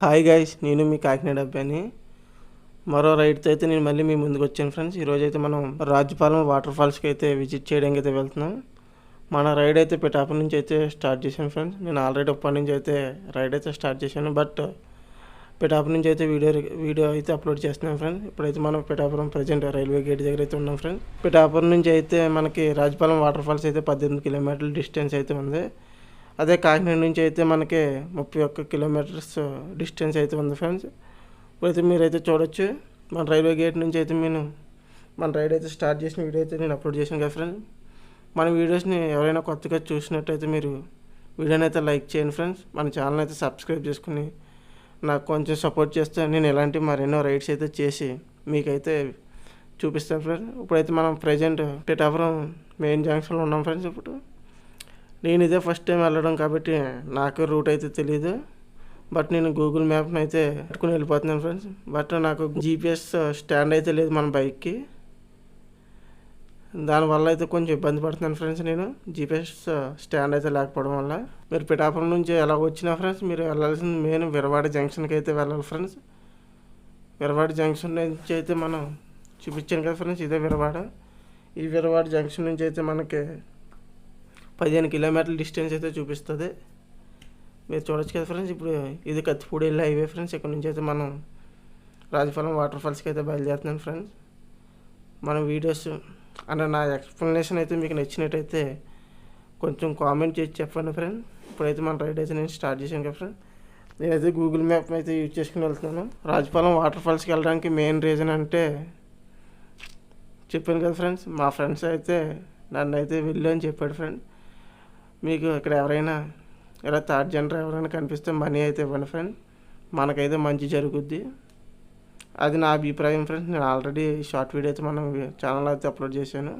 Hi guys, నేను మీ కాకినాడ అబ్బాయిని. మరో రైడ్తో అయితే నేను మళ్ళీ మీ ముందుకు వచ్చాను ఫ్రెండ్స్. ఈరోజు అయితే మనం రాజుపాలెం వాటర్ ఫాల్స్కి అయితే విజిట్ చేయడానికి అయితే వెళ్తున్నాం. మన రైడ్ అయితే పిఠాపురం నుంచి అయితే స్టార్ట్ చేశాను ఫ్రెండ్స్. నేను ఆల్రెడీ అప్పటి నుంచి అయితే రైడ్ అయితే స్టార్ట్ చేశాను, బట్ పిఠాపురం నుంచి అయితే వీడియో అయితే అప్లోడ్ చేస్తున్నాను ఫ్రెండ్స్. ఇప్పుడైతే మనం పిఠాపురం ప్రజెంట్ రైల్వే గేట్ దగ్గర అయితే ఉన్నాం ఫ్రెండ్స్. పిఠాపురం నుంచి అయితే మనకి రాజుపాలెం వాటర్ ఫాల్స్ అయితే 18 కిలోమీటర్ల డిస్టెన్స్ అయితే ఉంది. అదే కాకినాడ నుంచి అయితే మనకి 31 కిలోమీటర్స్ డిస్టెన్స్ అయితే ఉంది ఫ్రెండ్స్. ఇప్పుడైతే మీరైతే చూడొచ్చు, మన రైల్వే గేట్ నుంచి అయితే మన రైడ్ అయితే స్టార్ట్ చేసిన వీడియో అయితే నేను అప్లోడ్ చేశాను కదా ఫ్రెండ్స్. మన వీడియోస్ని ఎవరైనా కొత్తగా చూసినట్టయితే మీరు వీడియోని అయితే లైక్ చేయండి ఫ్రెండ్స్. మన ఛానల్ అయితే సబ్స్క్రైబ్ చేసుకుని నాకు కొంచెం సపోర్ట్ చేస్తే నేను ఇలాంటి మరెన్నో రైడ్స్ అయితే చేసి మీకైతే చూపిస్తాను ఫ్రెండ్స్. ఇప్పుడైతే మనం ప్రజెంట్ పిఠాపురం మెయిన్ జంక్షన్లో ఉన్నాం ఫ్రెండ్స్. ఇప్పుడు నేను ఇదే ఫస్ట్ టైం వెళ్ళడం కాబట్టి నాకు రూట్ అయితే తెలియదు, బట్ నేను గూగుల్ మ్యాప్ని అయితే పెట్టుకుని వెళ్ళిపోతున్నాను ఫ్రెండ్స్. బట్ నాకు జీపీఎస్ స్టాండ్ అయితే లేదు మన బైక్కి, దానివల్ల అయితే కొంచెం ఇబ్బంది పడుతున్నాను ఫ్రెండ్స్. నేను జీపీఎస్ స్టాండ్ అయితే లేకపోవడం వల్ల మీరు పిఠాపురం నుంచి ఎలా వచ్చినా ఫ్రెండ్స్, మీరు వెళ్ళాల్సిన మెయిన్ విరవాడ జంక్షన్కి అయితే వెళ్ళాలి ఫ్రెండ్స్. విరవాడ జంక్షన్ నుంచి అయితే మనం చూపించాను కదా ఫ్రెండ్స్, ఇదే విరవాడ. ఈ విరవాడ జంక్షన్ నుంచి అయితే మనకి 15 కిలోమీటర్ల డిస్టెన్స్ అయితే చూపిస్తుంది. మీరు చూడొచ్చు కదా ఫ్రెండ్స్. ఇప్పుడు ఇది కత్తిపూడి వెళ్ళే హైవే ఫ్రెండ్స్. ఇక్కడ నుంచి అయితే మనం రాజపాలెం వాటర్ ఫాల్స్కి అయితే బయలుదేరుతున్నాను ఫ్రెండ్స్. మన వీడియోస్ అంటే నా ఎక్స్ప్లెనేషన్ అయితే మీకు నచ్చినట్టయితే కొంచెం కామెంట్ చేసి చెప్పండి ఫ్రెండ్. ఇప్పుడైతే మన రైడ్ అయితే నేను స్టార్ట్ చేశాను కదా ఫ్రెండ్. నేనైతే గూగుల్ మ్యాప్ అయితే యూజ్ చేసుకుని వెళ్తున్నాను. రాజపాలెం వాటర్ ఫాల్స్కి వెళ్ళడానికి మెయిన్ రీజన్ అంటే చెప్పాను కదా ఫ్రెండ్స్, మా ఫ్రెండ్స్ అయితే నన్ను అయితే వెళ్ళు అని చెప్పాడు ఫ్రెండ్. మీకు ఇక్కడ ఎవరైనా ఇలా థర్డ్ జనరల్ ఎవరైనా కనిపిస్తే మనీ అయితే ఇవ్వండి ఫ్రెండ్, మనకైతే మంచి జరుగుద్ది. అది నా అభిప్రాయం ఫ్రెండ్స్. నేను ఆల్రెడీ షార్ట్ వీడియో అయితే మనం ఛానల్ అయితే అప్లోడ్ చేశాను.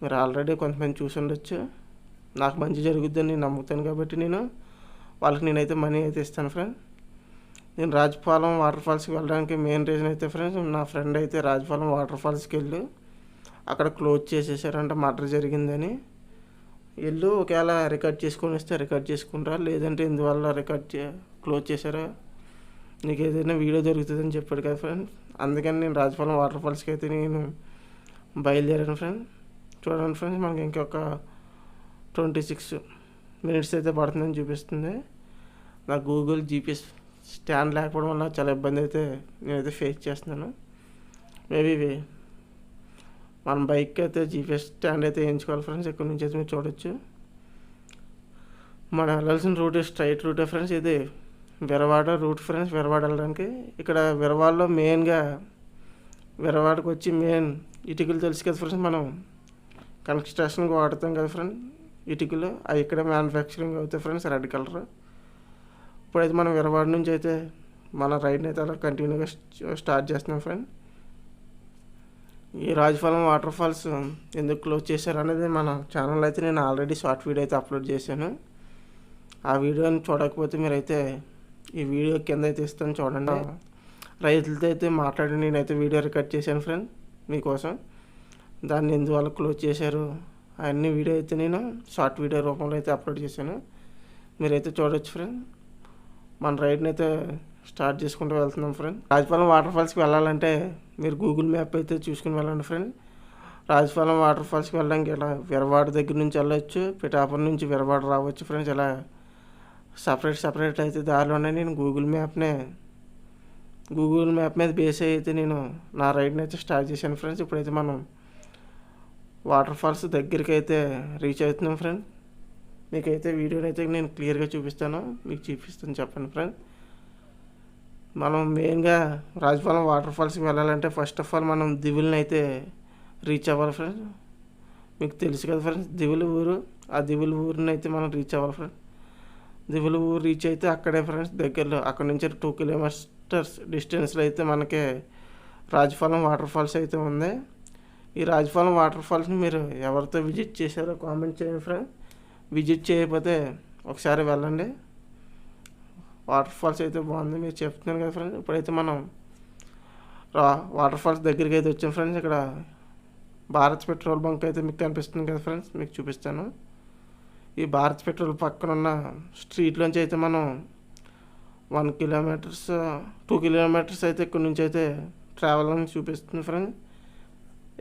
మీరు ఆల్రెడీ కొంతమంది చూసి ఉండొచ్చు. నాకు మంచి జరుగుద్దని నేను నమ్ముతాను కాబట్టి వాళ్ళకి నేనైతే మనీ అయితే ఇస్తాను ఫ్రెండ్. నేను రాజపాలెం వాటర్ ఫాల్స్కి వెళ్ళడానికి మెయిన్ రీజన్ అయితే ఫ్రెండ్స్, నా ఫ్రెండ్ అయితే రాజపాలెం వాటర్ ఫాల్స్కి వెళ్ళి అక్కడ క్లోజ్ చేసేసారంటే మర్డర్ జరిగిందని. వెళ్ళు ఒకవేళ రికార్డ్ చేసుకొని వస్తే రికార్డ్ చేసుకుంటారా, లేదంటే ఇందువల్ల క్లోజ్ చేశారా, నీకు ఏదైనా వీడియో దొరుకుతుందని చెప్పాడు కదా ఫ్రెండ్. అందుకని నేను రాజపాలెం వాటర్ ఫాల్స్కి అయితే నేను బయలుదేరాను ఫ్రెండ్. చూడండి ఫ్రెండ్స్, మనకి ఇంకొక 26 మినిట్స్ అయితే పడుతుందని చూపిస్తుంది. నా గూగుల్ జీపీఎస్ స్టాండ్ లేకపోవడం వల్ల చాలా ఇబ్బంది అయితే నేనైతే ఫేస్ చేస్తున్నాను. మేబీ మన బైక్ అయితే జీపీఎస్ స్టాండ్ అయితే వేయించుకోవాలి ఫ్రెండ్స్. ఇక్కడ నుంచి అయితే మీరు చూడొచ్చు, మనం వెళ్ళాల్సిన రూట్ స్ట్రైట్ రూటే ఫ్రెండ్స్. ఇది విరవాడ రూట్ ఫ్రెండ్స్. విరవాడ వెళ్ళడానికి ఇక్కడ విరవాడలో మెయిన్గా విరవాడకు వచ్చి మెయిన్ ఇటుకలు తెలుసు కదా ఫ్రెండ్స్, మనం కన్స్ట్రక్షన్కి వాడుతాం కదా ఫ్రెండ్ ఇటుకలు, అవి ఇక్కడ మ్యానుఫ్యాక్చరింగ్ అవుతాయి ఫ్రెండ్స్, రెడ్ కలర్. ఇప్పుడైతే మనం విరవాడ నుంచి అయితే మన రైడ్ని అయితే అలా కంటిన్యూగా స్టార్ట్ చేస్తున్నాం ఫ్రెండ్. ఈ రాజపాలెం వాటర్ ఫాల్స్ ఎందుకు క్లోజ్ చేశారు అనేది మన ఛానల్లో అయితే నేను ఆల్రెడీ షార్ట్ వీడియో అయితే అప్లోడ్ చేశాను. ఆ వీడియోని చూడకపోతే మీరైతే ఈ వీడియో కింద అయితే ఇస్తాను చూడండి. రైతులతో అయితే మాట్లాడి నేనైతే వీడియో రికార్డ్ చేశాను ఫ్రెండ్ మీకోసం. దాన్ని ఎందువల్ల క్లోజ్ చేశారు అన్ని వీడియో అయితే నేను షార్ట్ వీడియో రూపంలో అయితే అప్లోడ్ చేశాను. మీరైతే చూడొచ్చు ఫ్రెండ్. మన రైడ్ని అయితే స్టార్ట్ చేసుకుంటూ వెళ్తున్నాం ఫ్రెండ్. రాజపాలెం వాటర్ ఫాల్స్కి వెళ్ళాలంటే మీరు గూగుల్ మ్యాప్ అయితే చూసుకుని వెళ్ళండి ఫ్రెండ్. రాజపాలెం వాటర్ ఫాల్స్కి వెళ్ళడానికి ఇలా విరవాడ దగ్గర నుంచి వెళ్ళొచ్చు, పిఠాపురం నుంచి విరవాడ రావచ్చు ఫ్రెండ్స్. ఇలా సపరేట్ అయితే దారిలో ఉన్నాయి. నేను గూగుల్ మ్యాప్ మీద బేస్ అయితే నేను నా రైడ్ని అయితే స్టార్ట్ చేశాను ఫ్రెండ్స్. ఇప్పుడైతే మనం వాటర్ ఫాల్స్ దగ్గరికి అయితే రీచ్ అవుతున్నాం ఫ్రెండ్. మీకైతే వీడియోని అయితే నేను క్లియర్గా చూపిస్తాను, మీకు చూపిస్తాను చెప్పండి ఫ్రెండ్. మనం మెయిన్గా రాజపాలెం వాటర్ ఫాల్స్కి వెళ్ళాలంటే ఫస్ట్ ఆఫ్ ఆల్ మనం దివుల్ని అయితే రీచ్ అవ్వాలి ఫ్రెండ్స్. మీకు తెలుసు కదా ఫ్రెండ్స్, దివుల ఊరు. ఆ దివుల ఊరిని అయితే మనం రీచ్ అవ్వాలి ఫ్రెండ్స్. దివుల ఊరు రీచ్ అయితే అక్కడే ఫ్రెండ్స్ దగ్గరలో, అక్కడ నుంచి 2 కిలోమీటర్స్ డిస్టెన్స్లో అయితే మనకి రాజపాలెం వాటర్ ఫాల్స్ అయితే ఉంది. ఈ రాజపాలెం వాటర్ ఫాల్స్ని మీరు ఎవరితో విజిట్ చేశారో కామెంట్ చేయండి ఫ్రెండ్. విజిట్ చేయకపోతే ఒకసారి వెళ్ళండి. వాటర్ ఫాల్స్ అయితే బాగుంది, మీరు చెప్తున్నాను కదా ఫ్రెండ్స్. ఇప్పుడైతే మనం వాటర్ ఫాల్స్ దగ్గరికి అయితే వచ్చాం ఫ్రెండ్స్. ఇక్కడ భారత్ పెట్రోల్ బంక్ అయితే మీకు కనిపిస్తుంది కదా ఫ్రెండ్స్, మీకు చూపిస్తాను. ఈ భారత్ పెట్రోల్ పక్కన ఉన్న స్ట్రీట్లోంచి అయితే మనం 1 కిలోమీటర్స్ 2 కిలోమీటర్స్ అయితే ఇక్కడ నుంచి అయితే ట్రావెల్ అని చూపిస్తుంది ఫ్రెండ్స్.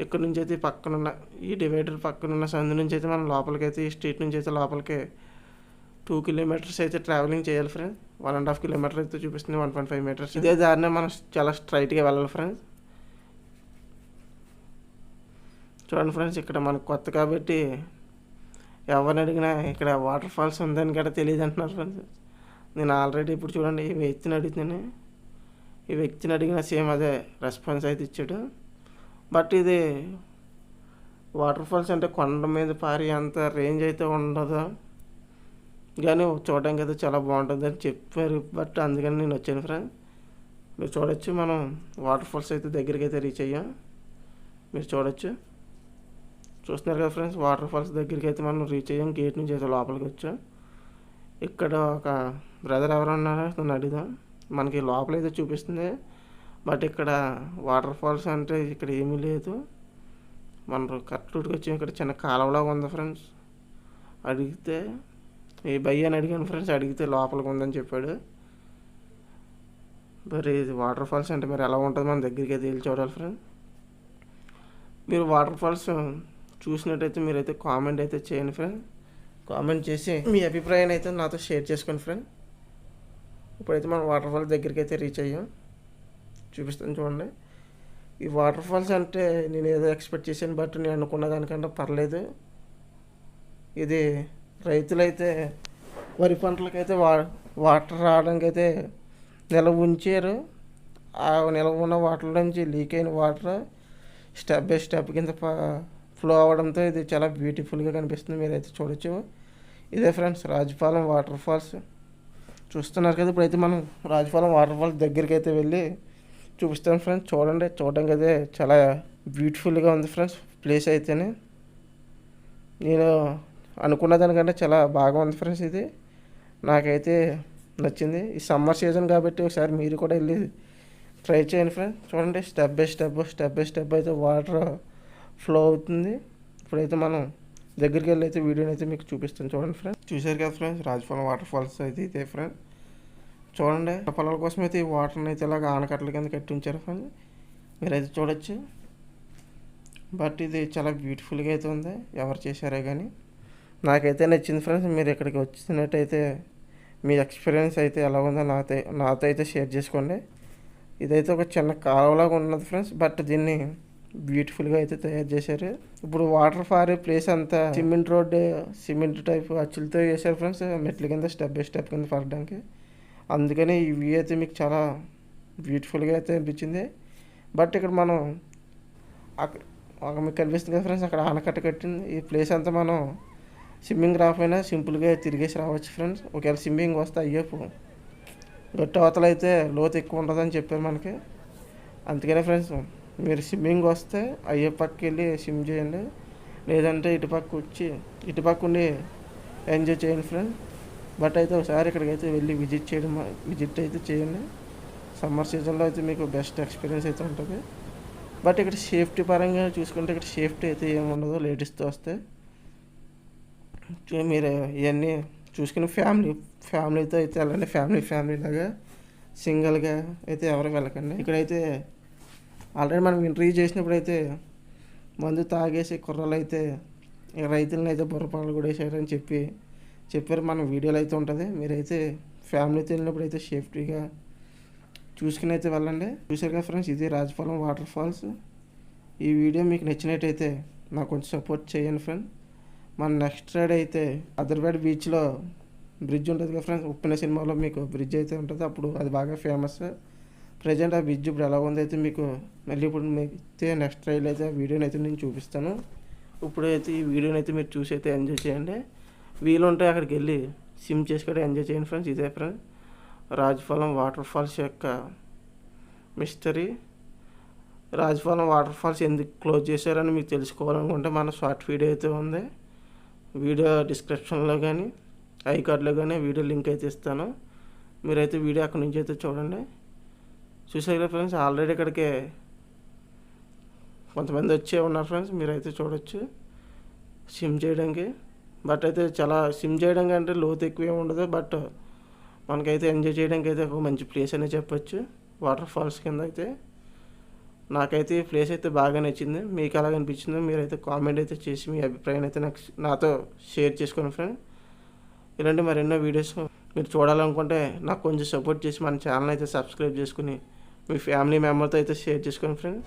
ఇక్కడ నుంచి అయితే పక్కనున్న ఈ డివైడర్ పక్కనున్న సందు నుంచి అయితే మనం లోపలికి అయితే ఈ స్ట్రీట్ నుంచి అయితే లోపలికి 2 కిలోమీటర్స్ అయితే ట్రావెలింగ్ చేయాలి ఫ్రెండ్స్. 1.5 కిలోమీటర్ అయితే చూపిస్తుంది, 1.5 మీటర్స్. ఇదే దారినే మనం చాలా స్ట్రైట్గా వెళ్ళాలి ఫ్రెండ్స్. చూడండి ఫ్రెండ్స్, ఇక్కడ మనకు కొత్త కాబట్టి ఎవరిని అడిగినా ఇక్కడ వాటర్ ఫాల్స్ ఉందని కూడా తెలియదు అంటున్నారు ఫ్రెండ్స్. నేను ఆల్రెడీ ఇప్పుడు చూడండి ఈ వ్యక్తిని అడుగుతాను, ఈ వ్యక్తిని అడిగిన సేమ్ అదే రెస్పాన్స్ అయితే ఇచ్చాడు. బట్ ఇది వాటర్ ఫాల్స్ అంటే కొండ మీద పారి అంత రేంజ్ అయితే ఉండదు, కానీ చూడడానికి అయితే చాలా బాగుంటుంది అని చెప్పారు. బట్ అందుకని నేను వచ్చాను ఫ్రెండ్స్. మీరు చూడొచ్చు, మనం వాటర్ ఫాల్స్ అయితే దగ్గరికి అయితే రీచ్ అయ్యాం. మీరు చూడొచ్చు, చూస్తున్నారు కదా ఫ్రెండ్స్, వాటర్ ఫాల్స్ దగ్గరికి అయితే మనం రీచ్ అయ్యాం. గేట్ నుంచి అయితే లోపలికి వచ్చాం. ఇక్కడ ఒక బ్రదర్ ఎవరు ఉన్నారో నన్ను అడిగాం. మనకి లోపల అయితే చూపిస్తుంది, బట్ ఇక్కడ వాటర్ ఫాల్స్ అంటే ఇక్కడ ఏమీ లేదు. మనం కరెక్ట్ రూట్కి వచ్చాం. ఇక్కడ చిన్న కాలువలాగా ఉంది ఫ్రెండ్స్. అడిగితే ఈ భయ్య అని అడిగాను ఫ్రెండ్స్, అడిగితే లోపలికి ఉందని చెప్పాడు. మరి ఇది వాటర్ ఫాల్స్ అంటే మరి ఎలా ఉంటుంది, మన దగ్గరికి అయితే వెళ్ళి చూడాలి ఫ్రెండ్. మీరు వాటర్ ఫాల్స్ చూసినట్టయితే మీరైతే కామెంట్ అయితే చేయండి ఫ్రెండ్. కామెంట్ చేసి మీ అభిప్రాయాన్ని అయితే నాతో షేర్ చేసుకోండి ఫ్రెండ్. ఇప్పుడైతే మనం వాటర్ ఫాల్స్ దగ్గరికి అయితే రీచ్ అయ్యాం. చూపిస్తాను చూడండి. ఈ వాటర్ ఫాల్స్ అంటే నేను ఏదో ఎక్స్పెక్ట్ చేశాను, బట్ నేను అనుకున్న దానికంటే పర్లేదు. ఇది రైతులైతే వరి పంటలకైతే వాటర్ రావడానికి అయితే నిల్వ ఉంచారు. ఆ నిల్వ ఉన్న వాటర్ నుంచి లీక్ అయిన వాటర్ స్టెప్ బై స్టెప్ కింద ఫ్లో అవ్వడంతో ఇది చాలా బ్యూటిఫుల్గా కనిపిస్తుంది. మీరైతే చూడొచ్చు. ఇదే ఫ్రెండ్స్ రాజపాలెం వాటర్ ఫాల్స్ చూస్తున్నారు కదా. ఇప్పుడైతే మనం రాజపాలెం వాటర్ ఫాల్స్ దగ్గరికి అయితే వెళ్ళి చూపిస్తాను ఫ్రెండ్స్. చూడండి, చూడడానికి అయితే చాలా బ్యూటిఫుల్గా ఉంది ఫ్రెండ్స్. ప్లేస్ అయితేనే నేను అనుకున్న దానికంటే చాలా బాగా ఉంది ఫ్రెండ్స్. ఇది నాకైతే నచ్చింది. ఈ సమ్మర్ సీజన్ కాబట్టి ఒకసారి మీరు కూడా వెళ్ళి ట్రై చేయండి ఫ్రెండ్స్. చూడండి, స్టెప్ బై స్టెప్ అయితే వాటర్ ఫ్లో అవుతుంది. ఇప్పుడైతే మనం దగ్గరికి వెళ్ళి అయితే వీడియోని అయితే మీకు చూపిస్తాను. చూడండి ఫ్రెండ్స్, చూసారు కదా ఫ్రెండ్స్, రాజపాలెం వాటర్ ఫాల్స్ అయితే ఇదే ఫ్రెండ్స్. చూడండి, పొలాల కోసం అయితే ఈ వాటర్ని అయితే ఇలాగ ఆనకట్టల కింద కట్టి ఉంచారు ఫ్రెండ్స్. మీరైతే చూడొచ్చు. బట్ ఇది చాలా బ్యూటిఫుల్గా అయితే ఉంది, ఎవరు చేశారే కానీ నాకైతే నచ్చింది ఫ్రెండ్స్. మీరు ఇక్కడికి వచ్చినట్టయితే మీ ఎక్స్పీరియన్స్ అయితే ఎలా ఉందో నాతో అయితే షేర్ చేసుకోండి. ఇదైతే ఒక చిన్న కాలువలాగా ఉన్నది ఫ్రెండ్స్, బట్ దీన్ని బ్యూటిఫుల్గా అయితే తయారు చేశారు. ఇప్పుడు వాటర్ పారే ప్లేస్ అంతా సిమెంట్ రోడ్, సిమెంట్ టైప్ అచ్చులతో వేశారు ఫ్రెండ్స్. మెట్ల కింద స్టెప్ బై స్టెప్ కింద పడడానికి. అందుకని ఈ వ్యూ అయితే మీకు చాలా బ్యూటిఫుల్గా అయితే అనిపించింది. బట్ ఇక్కడ మనం అక్కడ మీకు కనిపిస్తుంది కదా ఫ్రెండ్స్, అక్కడ ఆనకట్ట కట్టింది. ఈ ప్లేస్ అంతా మనం స్విమ్మింగ్ రాకపోయినా సింపుల్గా తిరిగేసి రావచ్చు ఫ్రెండ్స్. ఒకవేళ స్విమ్మింగ్ వస్తే అయ్యేపు గట్టి అవతల అయితే లోతు ఎక్కువ ఉంటుందని చెప్పారు మనకి. అందుకనే ఫ్రెండ్స్, మీరు స్విమ్మింగ్ వస్తే అయ్యే పక్కకి వెళ్ళి స్విమ్ చేయండి, లేదంటే ఇటుపక్క ఉండి ఎంజాయ్ చేయండి ఫ్రెండ్స్. బట్ అయితే ఒకసారి ఇక్కడికైతే వెళ్ళి విజిట్ అయితే చేయండి. సమ్మర్ సీజన్లో అయితే మీకు బెస్ట్ ఎక్స్పీరియన్స్ అయితే ఉంటుంది. బట్ ఇక్కడ సేఫ్టీ పరంగా చూసుకుంటే ఇక్కడ సేఫ్టీ అయితే ఏముండదు, లేడీస్తో వస్తే. మీరు ఇవన్నీ చూసుకుని ఫ్యామిలీతో అయితే వెళ్ళండి. ఫ్యామిలీ లాగా సింగిల్గా అయితే ఎవరు వెళ్ళకండి. ఇక్కడైతే ఆల్రెడీ మనం ఇంటర్వ్యూ చేసినప్పుడు అయితే మందు తాగేసి కుర్రలు అయితే రైతులను అయితే బుర్రపాలు కూడా వేసారని చెప్పారు. మన వీడియోలో అయితే ఉంటుంది. మీరైతే ఫ్యామిలీతో వెళ్ళినప్పుడు అయితే సేఫ్టీగా చూసుకుని అయితే వెళ్ళండి. చూసారు కదా ఫ్రెండ్స్, ఇది రాజపాలెం వాటర్ ఫాల్స్. ఈ వీడియో మీకు నచ్చినట్టయితే నాకు కొంచెం సపోర్ట్ చేయండి ఫ్రెండ్. మన నెక్స్ట్ రైడ్ అయితే అదర్వేడ్ బీచ్లో బ్రిడ్జ్ ఉంటుంది కదా ఫ్రెండ్స్. ఉప్పిన సినిమాలో మీకు బ్రిడ్జ్ అయితే ఉంటుంది, అప్పుడు అది బాగా ఫేమస్. ప్రజెంట్ ఆ బ్రిడ్జ్ ఇప్పుడు ఎలా ఉంది అయితే మీకు మళ్ళీ ఇప్పుడు అయితే నెక్స్ట్ రైడ్ అయితే ఆ వీడియోని అయితే నేను చూపిస్తాను. ఇప్పుడైతే ఈ వీడియోని అయితే మీరు చూసి అయితే ఎంజాయ్ చేయండి. వీలుంటే అక్కడికి వెళ్ళి స్విమ్ చేసి కూడా ఎంజాయ్ చేయండి ఫ్రెండ్స్. ఇదే ఫ్రెండ్స్ రాజపాలెం వాటర్ ఫాల్స్ యొక్క మిస్టరీ. రాజపాలెం వాటర్ ఫాల్స్ ఎందుకు క్లోజ్ చేశారని మీకు తెలుసుకోవాలనుకుంటే మన షార్ట్ వీడియో అయితే ఉంది. వీడియో డిస్క్రిప్షన్లో కానీ ఐకార్డ్లో కానీ వీడియో లింక్ అయితే ఇస్తాను. మీరైతే వీడియో అక్కడి నుంచి అయితే చూడండి. చూసారు ఫ్రెండ్స్, ఆల్రెడీ ఇక్కడికి కొంతమంది వచ్చే ఉన్నారు ఫ్రెండ్స్. మీరైతే చూడొచ్చు స్విమ్ చేయడానికి. బట్ అయితే చాలా స్విమ్ చేయడం కంటే లోతు ఎక్కువ ఏమి ఉండదు. బట్ మనకైతే ఎంజాయ్ చేయడానికి అయితే ఒక మంచి ప్లేస్ అనే చెప్పొచ్చు. వాటర్ ఫాల్స్ కింద అయితే నాకైతే ఈ ప్లేస్ అయితే బాగా నచ్చింది. మీకు ఎలాగ అనిపించిందో మీరైతే కామెంట్ అయితే చేసి మీ అభిప్రాయాన్ని అయితే నాతో షేర్ చేసుకోండి ఫ్రెండ్. ఇలాంటి మరెన్నో వీడియోస్ మీరు చూడాలనుకుంటే నాకు కొంచెం సపోర్ట్ చేసి మన ఛానల్ అయితే సబ్స్క్రైబ్ చేసుకుని మీ ఫ్యామిలీ మెంబర్తో అయితే షేర్ చేసుకోండి ఫ్రెండ్.